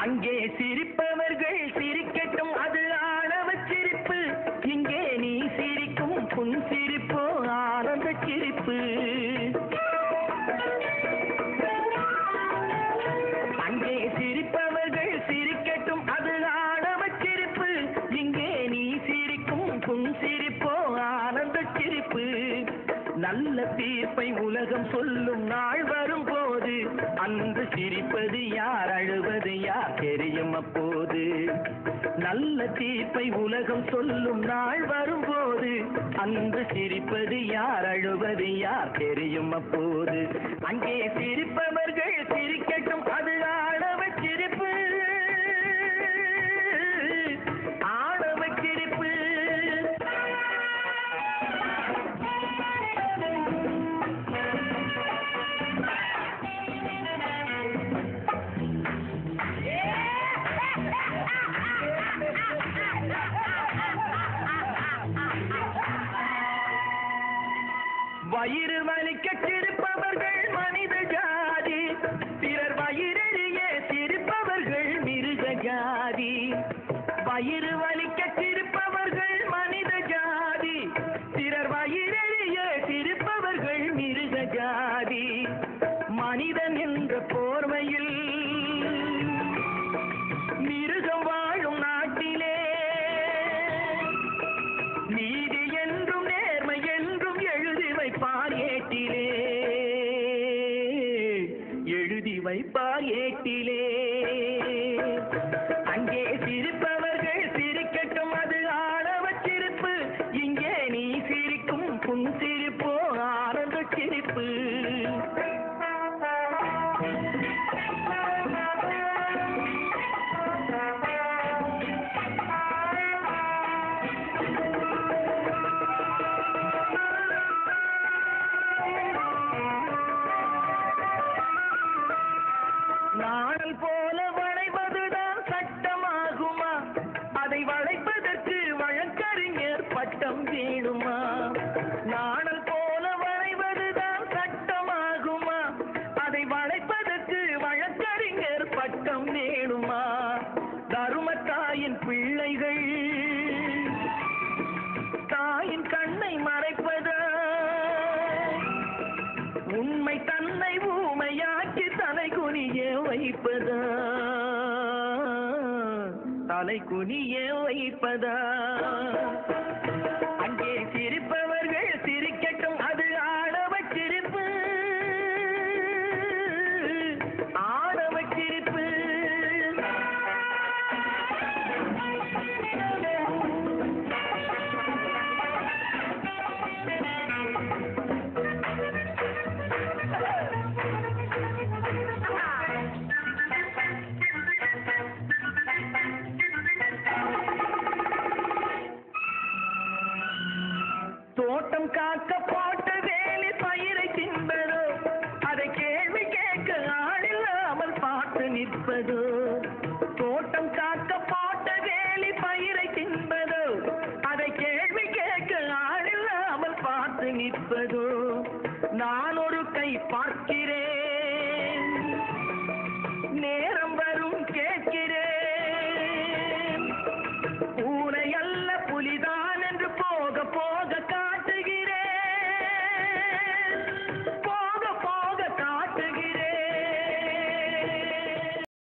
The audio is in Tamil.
அங்கே சிரிப்பவர்கள் சிரிக்கட்டும், அது ஆணவ சிரிப்பு. இங்கே நீ சிரிக்கும் புன் சிரிப்போ ஆனந்த சிரிப்பு. அங்கே சிரிப்பவர்கள் சிரிக்கட்டும், அது ஆணவ சிரிப்பு. இங்கே நீ சிரிக்கும் புன் சிரிப்போ ஆனந்த சிரிப்பு. நல்ல தீர்ப்பை உலகம் சொல்லும் நாள் வரும் போது அன்று சிரிப்பது யார், அழுவது யார் தெரியும் அப்போது. நல்ல தீர்ப்பை உலகம் சொல்லும் நாள் வரும்போது அன்று சிரிப்பது யார், அழுவது யார் தெரியும் அப்போது. அங்கே சிரிப்பவர்கள் சிரிக்கட்டும், அது ஆணவ சிரிப்பு. ஆணவ சிரிப்பு. வயிறு வலிக்க சிரிப்பவர்கள் மனித ஜாதி, பிறர் வயிறெறிய சிரிப்பவர்கள் மிருக ஜாதி. வயிறு வலிக்க சிரிப்பவர்கள் மனித ஜாதி, பிறர் வயிறெறிய சிரிப்பவர்கள் மிருக ஜாதி. மனிதன் என்ற போர்வையில் மிருகம் வாழும் நாட்டிலே நீதி என்றும் நேர்மை என்றும் எழுதி வைப்பார் ஏட்டிலே, எழுதி வைப்பார் ஏட்டிலே. அங்கே சிரிப்பவர்கள் சிரிக்கட்டும், அது ஆணவ சிரிப்பு. இங்கே நீ சிரிக்கும் புன் சிரிப்போ ஆனந்த சிரிப்பு. நாணல் போல வளைவதுதான் சட்டமாகுமா? அதை வளைப்பதற்கு வழக்கறிஞர் பட்டம் வேணுமா? நாணல் போல வளைவதுதான் சட்டமாகுமா? அதை வளைப்பதற்கு வழக்கறிஞர் பட்டம் வேணுமா? தருமத்தாயின் பிள்ளைகள் தாயின் கண்ணை மறைப்பதா? உண்மை தன்னை ஊமையாக்கி தலை குனிய வைப்பதா? தலை குனிய வைப்பதா? அங்கே சிரிப்பவர்கள் சிரிக்கட்டும், அது ஆணவ சிரிப்பு. ஆணவ சிரிப்பு. தோட்டம் காக்க போட்ட வேலி பயிரை தின்பதோ, அதை கேள்வி கேட்க ஆளில்லாமல் பார்த்து நிற்பதோ. தோட்டம் காக்க போட்ட வேலி பயிரை தின்பதோ, அதை கேள்வி கேட்க ஆளில்லாமல் பார்த்து நிற்பதோ. நான் ஒரு கை பார்க்கிறேன்,